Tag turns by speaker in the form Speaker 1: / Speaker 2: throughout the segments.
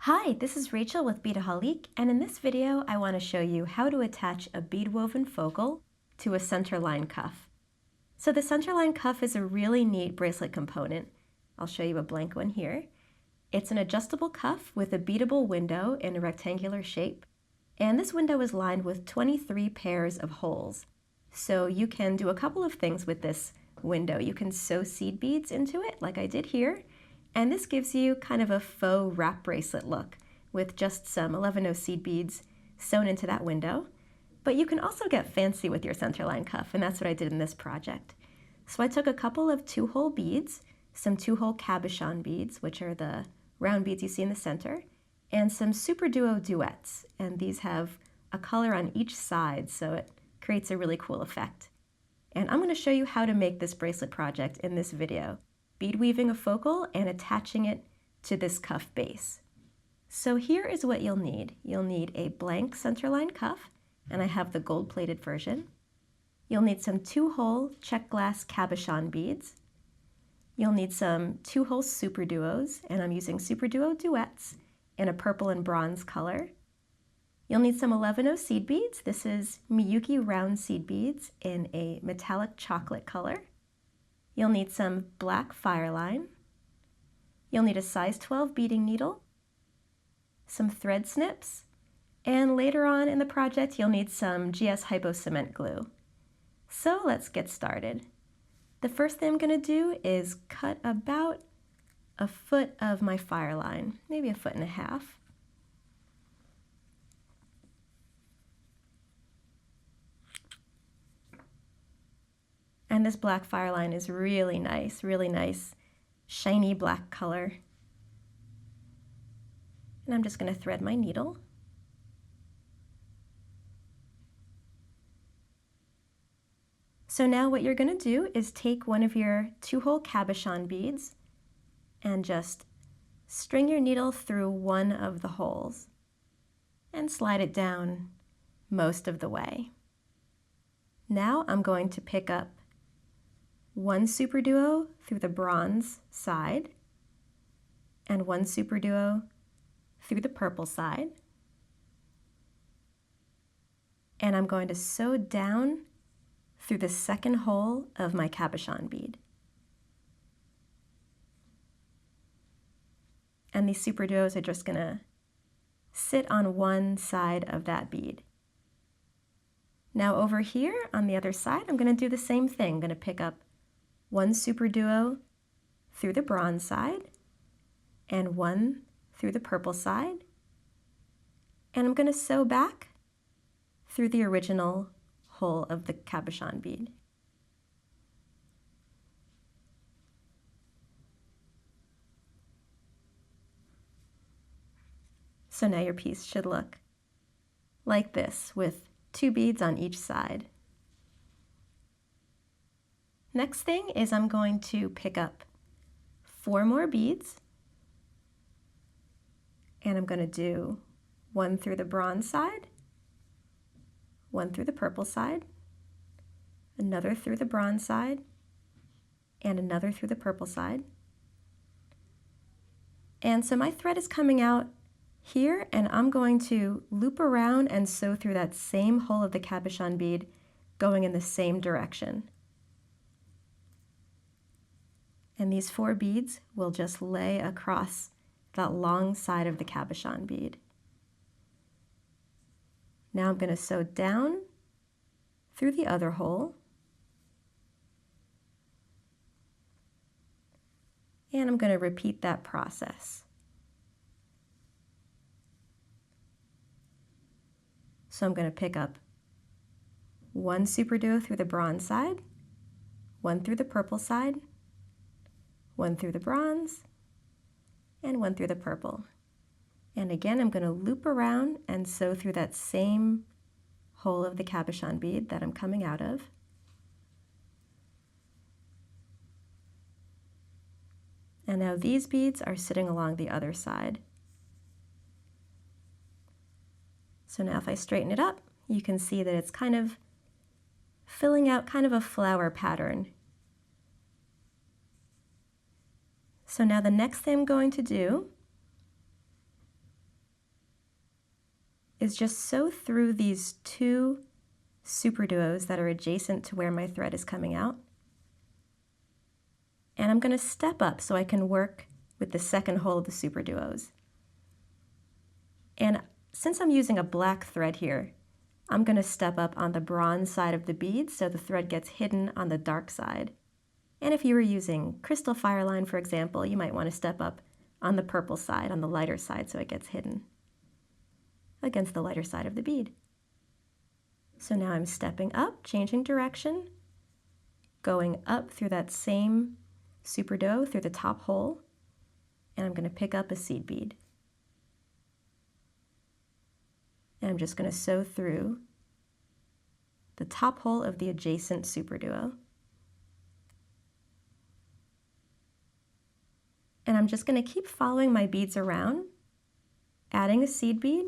Speaker 1: Hi, this is Rachel with Beadaholique, and in this video I want to show you how to attach a bead woven focal to a CenterLine cuff. So the CenterLine cuff is a really neat bracelet component. I'll show you a blank one here. It's an adjustable cuff with a beadable window in a rectangular shape, and this window is lined with 23 pairs of holes. So you can do a couple of things with this window. You can sew seed beads into it, like I did here, and this gives you kind of a faux wrap bracelet look with just some Lavender seed beads sewn into that window. But you can also get fancy with your CenterLine cuff, and that's what I did in this project. So I took a couple of 2-hole beads, some 2-hole cabochon beads, which are the round beads you see in the center, and some SuperDuo Duets, and these have a color on each side, so it creates a really cool effect. And I'm going to show you how to make this bracelet project in this video, bead weaving a focal and attaching it to this cuff base. So here is what you'll need. You'll need a blank CenterLine cuff, and I have the gold-plated version. You'll need some 2-hole Czech glass cabochon beads. You'll need some 2-hole SuperDuos, and I'm using SuperDuo Duets in a purple and bronze color. You'll need some Lavender seed beads. This is Miyuki round seed beads in a metallic chocolate color. You'll need some black FireLine. You'll need a size 12 beading needle, some thread snips, and later on in the project you'll need some GS Hypo cement glue. So let's get started. The first thing I'm going to do is cut about a foot of my FireLine, maybe a foot and a half. And this black FireLine is really nice, shiny black color. And I'm just going to thread my needle. So now what you're going to do is take one of your 2-hole cabochon beads and just string your needle through one of the holes and slide it down most of the way. Now I'm going to pick up one SuperDuo through the bronze side and one SuperDuo through the purple side. And I'm going to sew down through the second hole of my cabochon bead. And these SuperDuos are just going to sit on one side of that bead. Now over here on the other side, I'm going to do the same thing. I'm going to pick up one SuperDuo through the bronze side and one through the purple side, and I'm going to sew back through the original hole of the cabochon bead. So now your piece should look like this with 2 beads on each side. Next thing is I'm going to pick up 4 more beads, and I'm going to do one through the bronze side, one through the purple side, another through the bronze side, and another through the purple side. And so my thread is coming out here, and I'm going to loop around and sew through that same hole of the cabochon bead going in the same direction. And these 4 beads will just lay across that long side of the cabochon bead. Now I'm going to sew down through the other hole, and I'm going to repeat that process. So I'm going to pick up one SuperDuo through the bronze side, one through the purple side, one through the bronze, and one through the purple. And again, I'm going to loop around and sew through that same hole of the cabochon bead that I'm coming out of. And now these beads are sitting along the other side. So now if I straighten it up, you can see that it's kind of filling out kind of a flower pattern. So now the next thing I'm going to do is just sew through these two SuperDuos that are adjacent to where my thread is coming out. And I'm going to step up so I can work with the second hole of the SuperDuos. And since I'm using a black thread here, I'm going to step up on the bronze side of the bead so the thread gets hidden on the dark side. And if you were using crystal FireLine, for example, you might want to step up on the purple side, on the lighter side, so it gets hidden against the lighter side of the bead. So now I'm stepping up, changing direction, going up through that same SuperDuo through the top hole, and I'm going to pick up a seed bead. And I'm just going to sew through the top hole of the adjacent SuperDuo. And I'm just going to keep following my beads around, adding a seed bead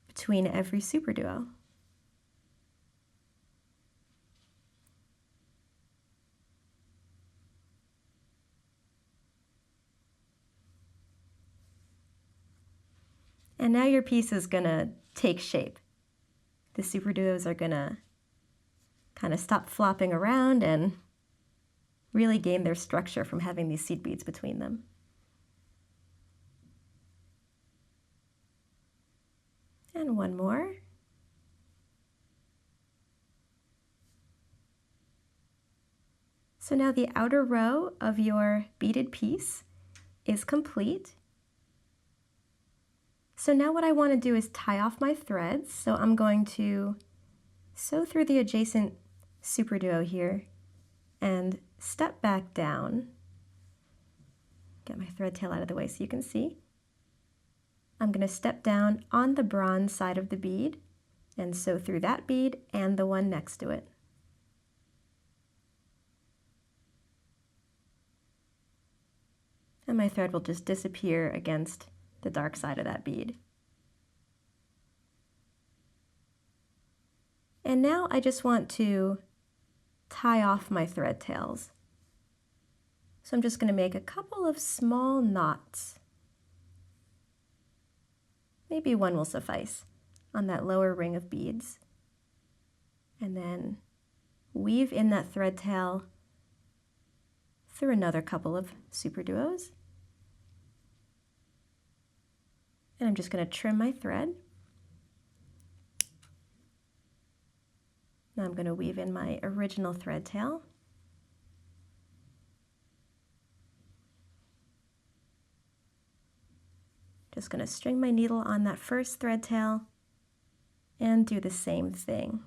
Speaker 1: between every SuperDuo. And now your piece is going to take shape. The SuperDuos are going to kind of stop flopping around and really gain their structure from having these seed beads between them. And one more. So now the outer row of your beaded piece is complete. So now what I want to do is tie off my threads. So I'm going to sew through the adjacent SuperDuo here and step back down. Get my thread tail out of the way so you can see. I'm going to step down on the bronze side of the bead and sew through that bead and the one next to it. And my thread will just disappear against the dark side of that bead. And now I just want to tie off my thread tails. So I'm just going to make a couple of small knots. Maybe one will suffice on that lower ring of beads. And then weave in that thread tail through another couple of SuperDuos. And I'm just going to trim my thread. Now I'm going to weave in my original thread tail. Just going to string my needle on that first thread tail and do the same thing.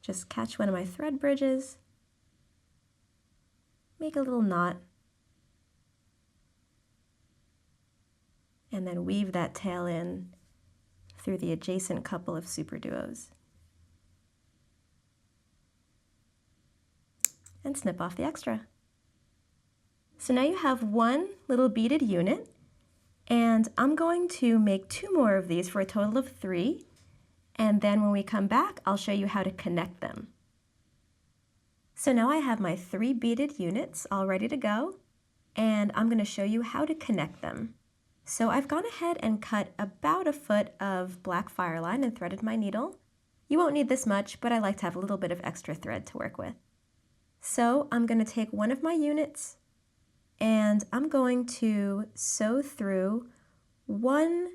Speaker 1: Just catch one of my thread bridges, make a little knot, and then weave that tail in through the adjacent couple of SuperDuos. And snip off the extra. So now you have one little beaded unit, and I'm going to make 2 more of these for a total of 3, and then when we come back, I'll show you how to connect them. So now I have my 3 beaded units all ready to go, and I'm going to show you how to connect them. So I've gone ahead and cut about 1 foot of black FireLine and threaded my needle. You won't need this much, but I like to have a little bit of extra thread to work with. So I'm going to take one of my units and I'm going to sew through 1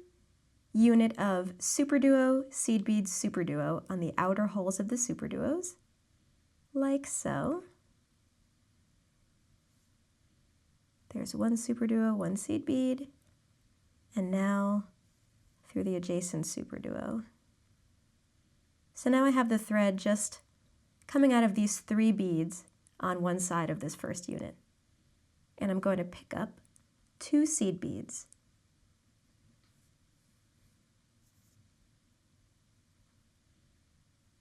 Speaker 1: unit of SuperDuo seed beads SuperDuo on the outer holes of the SuperDuos, like so. There's 1 SuperDuo, 1 seed bead, and now through the adjacent SuperDuo. So now I have the thread just coming out of these 3 beads on one side of this first unit. And I'm going to pick up 2 seed beads.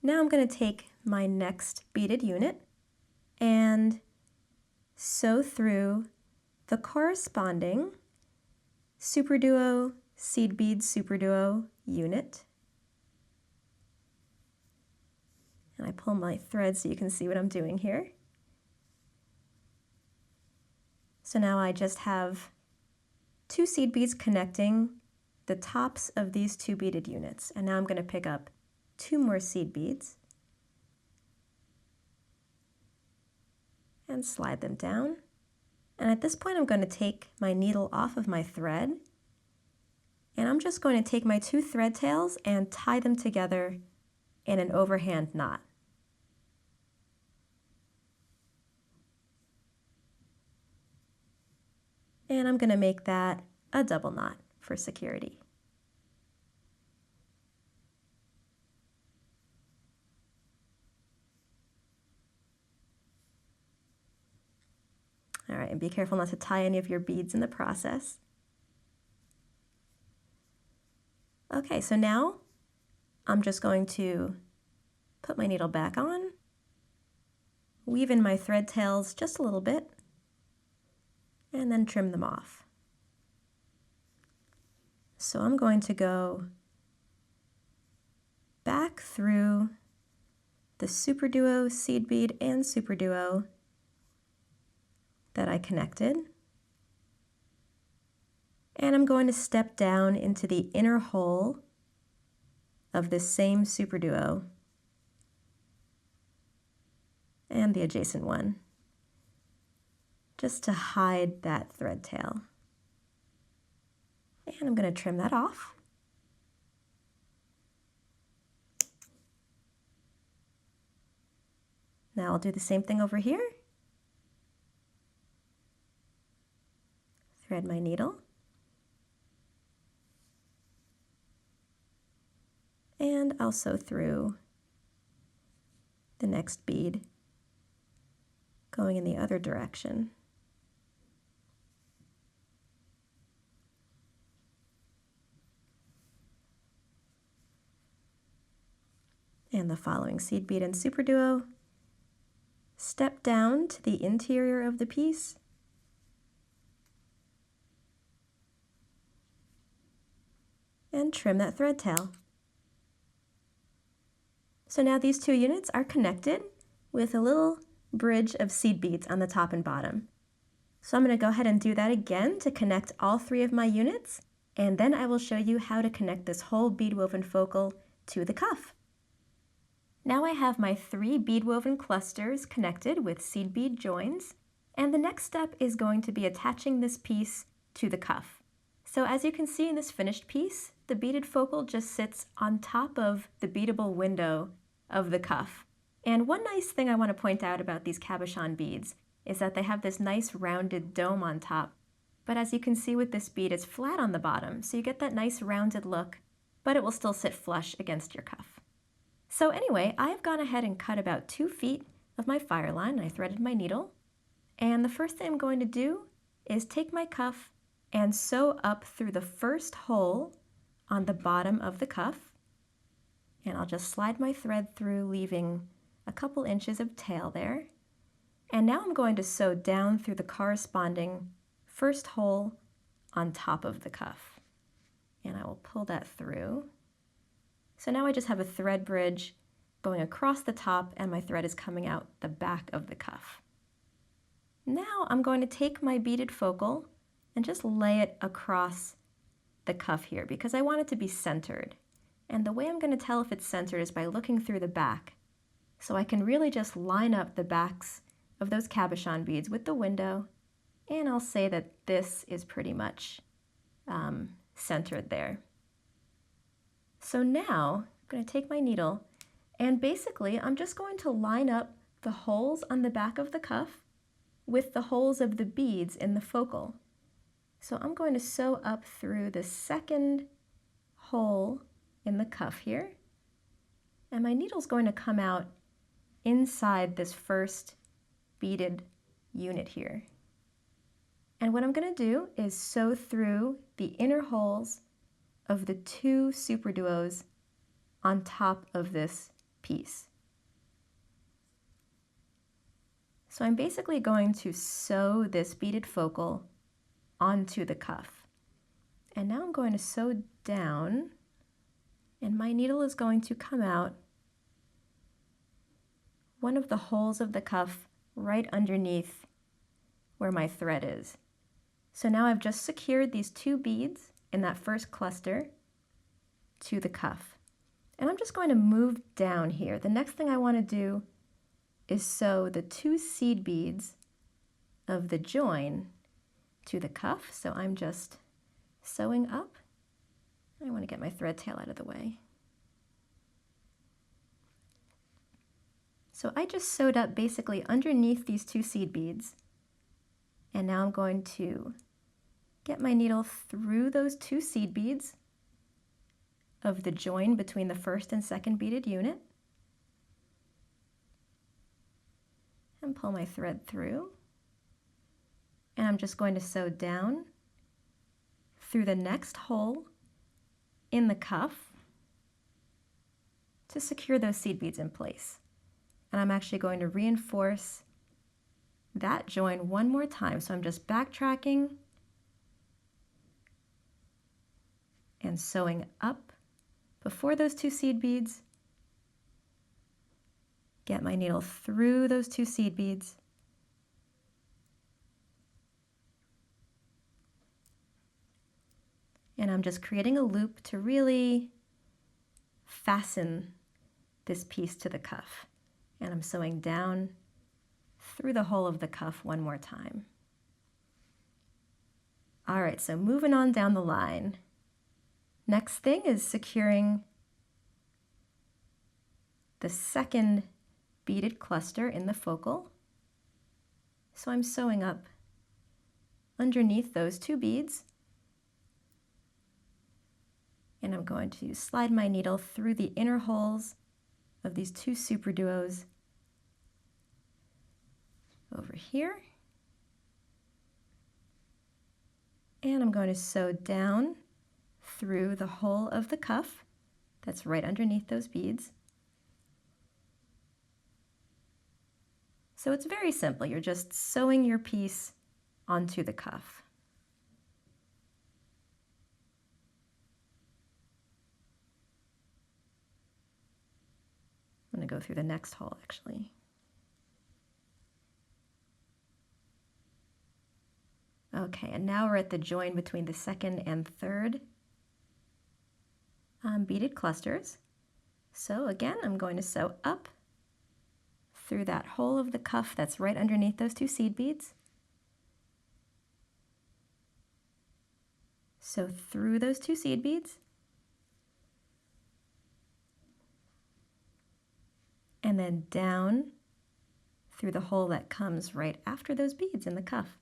Speaker 1: Now I'm going to take my next beaded unit and sew through the corresponding SuperDuo seed bead SuperDuo unit. And I pull my thread so you can see what I'm doing here. So now I just have 2 seed beads connecting the tops of these 2 beaded units. And now I'm going to pick up 2 more seed beads and slide them down. And at this point I'm going to take my needle off of my thread, and I'm just going to take my 2 thread tails and tie them together in an overhand knot. And I'm going to make that a double knot for security. All right, and be careful not to tie any of your beads in the process. Okay, so now I'm just going to put my needle back on, weave in my thread tails just a little bit, and then trim them off. So I'm going to go back through the SuperDuo seed bead and SuperDuo that I connected, and I'm going to step down into the inner hole of this same SuperDuo and the adjacent one, just to hide that thread tail. And I'm going to trim that off. Now I'll do the same thing over here. Thread my needle. And I'll sew through the next bead going in the other direction. And the following seed bead and SuperDuo, step down to the interior of the piece, and trim that thread tail. So now these 2 units are connected with a little bridge of seed beads on the top and bottom. So I'm going to go ahead and do that again to connect all 3 of my units, and then I will show you how to connect this whole bead woven focal to the cuff. Now I have my 3 bead woven clusters connected with seed bead joins, and the next step is going to be attaching this piece to the cuff. So as you can see in this finished piece, the beaded focal just sits on top of the beadable window of the cuff. And one nice thing I want to point out about these cabochon beads is that they have this nice rounded dome on top. But as you can see with this bead, it's flat on the bottom, so you get that nice rounded look, but it will still sit flush against your cuff. So anyway, I've gone ahead and cut about 2 feet of my FireLine, and I threaded my needle. And the first thing I'm going to do is take my cuff and sew up through the first hole on the bottom of the cuff. And I'll just slide my thread through, leaving a couple inches of tail there. And now I'm going to sew down through the corresponding first hole on top of the cuff. And I will pull that through. So now I just have a thread bridge going across the top, and my thread is coming out the back of the cuff. Now I'm going to take my beaded focal and just lay it across the cuff here because I want it to be centered. And the way I'm going to tell if it's centered is by looking through the back. So I can really just line up the backs of those cabochon beads with the window, and I'll say that this is pretty much centered there. So now I'm going to take my needle, and basically I'm just going to line up the holes on the back of the cuff with the holes of the beads in the focal. So I'm going to sew up through the second hole in the cuff here, and my needle's going to come out inside this first beaded unit here. And what I'm going to do is sew through the inner holes of the 2 SuperDuos on top of this piece. So I'm basically going to sew this beaded focal onto the cuff. And now I'm going to sew down, and my needle is going to come out one of the holes of the cuff right underneath where my thread is. So now I've just secured these 2 beads in that first cluster to the cuff. And I'm just going to move down here. The next thing I want to do is sew the 2 seed beads of the join to the cuff. So I'm just sewing up. I want to get my thread tail out of the way. So I just sewed up basically underneath these 2 seed beads. And now I'm going to get my needle through those 2 seed beads of the join between the first and second beaded unit. And pull my thread through. And I'm just going to sew down through the next hole in the cuff to secure those seed beads in place. And I'm actually going to reinforce that join one more time. So I'm just backtracking and sewing up before those 2 seed beads. Get my needle through those 2 seed beads. And I'm just creating a loop to really fasten this piece to the cuff. And I'm sewing down through the hole of the cuff one more time. All right, so moving on down the line. Next thing is securing the second beaded cluster in the focal. So I'm sewing up underneath those 2 beads. And I'm going to slide my needle through the inner holes of these 2 SuperDuos over here. And I'm going to sew down through the hole of the cuff that's right underneath those beads. So it's very simple. You're just sewing your piece onto the cuff. I'm going to go through the next hole actually. Okay, and now we're at the join between the second and third beaded clusters. So again, I'm going to sew up through that hole of the cuff that's right underneath those 2 seed beads. Sew through those 2 seed beads. And then down through the hole that comes right after those beads in the cuff.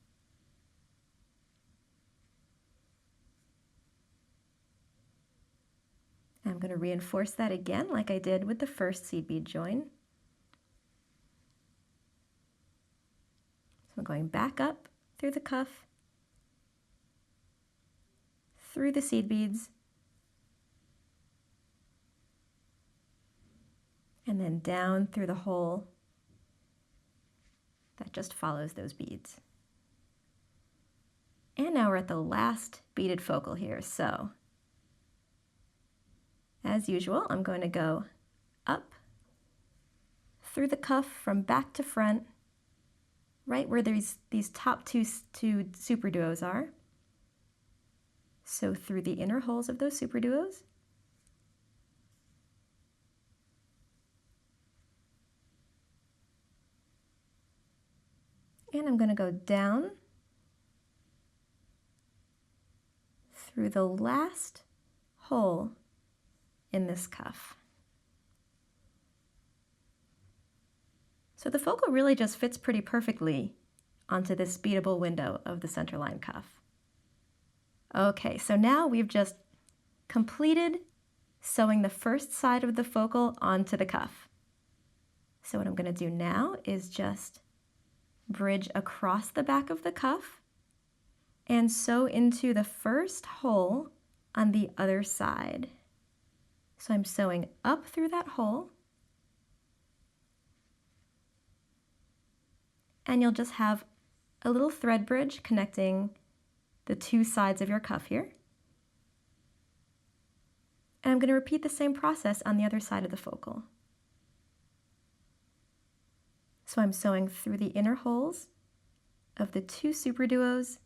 Speaker 1: I'm going to reinforce that again like I did with the first seed bead join. So I'm going back up through the cuff, through the seed beads, and then down through the hole that just follows those beads. And now we're at the last beaded focal here. So as usual, I'm going to go up through the cuff from back to front, right where these top two SuperDuos are. So through the inner holes of those SuperDuos. And I'm going to go down through the last hole in this cuff. So the focal really just fits pretty perfectly onto this beadable window of the CenterLine cuff. Okay, so now we've just completed sewing the first side of the focal onto the cuff. So what I'm going to do now is just bridge across the back of the cuff and sew into the first hole on the other side. So I'm sewing up through that hole, and you'll just have a little thread bridge connecting the 2 sides of your cuff here. And I'm going to repeat the same process on the other side of the focal. So I'm sewing through the inner holes of the 2 SuperDuos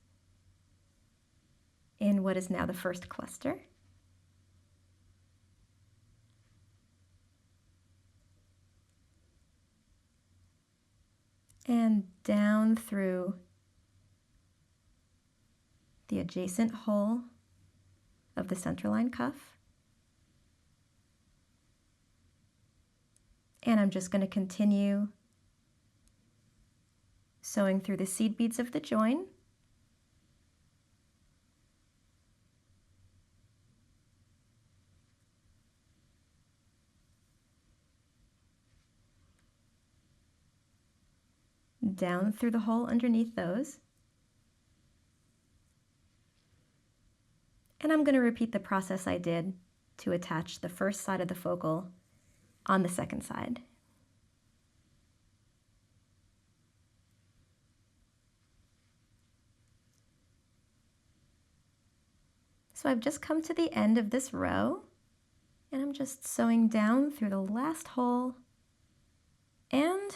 Speaker 1: in what is now the first cluster. And down through the adjacent hole of the centerline cuff. And I'm just going to continue sewing through the seed beads of the join. Down through the hole underneath those. And I'm going to repeat the process I did to attach the first side of the focal on the second side. So I've just come to the end of this row, and I'm just sewing down through the last hole, and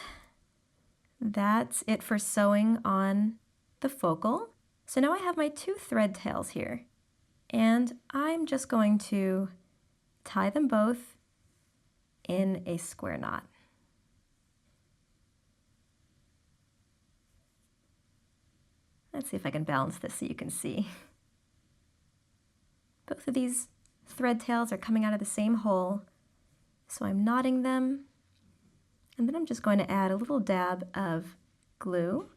Speaker 1: that's it for sewing on the focal. So now I have my 2 thread tails here, and I'm just going to tie them both in a square knot. Let's see if I can balance this so you can see. Both of these thread tails are coming out of the same hole, so I'm knotting them, and then I'm just going to add a little dab of glue.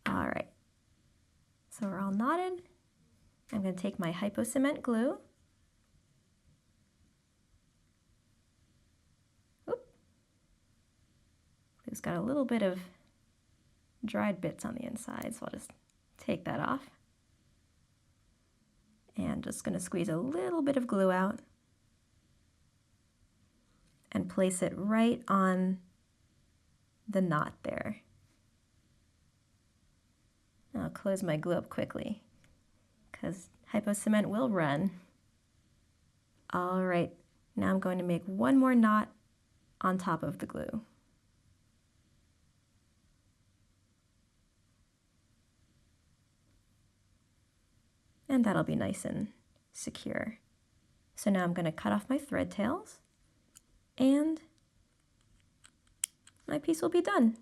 Speaker 1: All right, so we're all knotted. I'm going to take my Hypo cement glue. Oop. It's got a little bit of dried bits on the inside, so I'll just take that off. And just going to squeeze a little bit of glue out and place it right on the knot there. I'll close my glue up quickly because Hypo cement will run. All right, now I'm going to make one more knot on top of the glue. And that'll be nice and secure. So now I'm going to cut off my thread tails, and my piece will be done.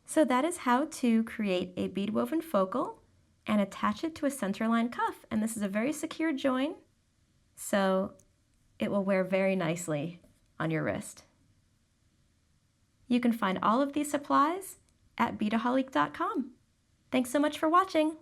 Speaker 1: So that is how to create a bead woven focal and attach it to a centerline cuff. And this is a very secure join, so it will wear very nicely on your wrist. You can find all of these supplies at Beadaholique.com. Thanks so much for watching.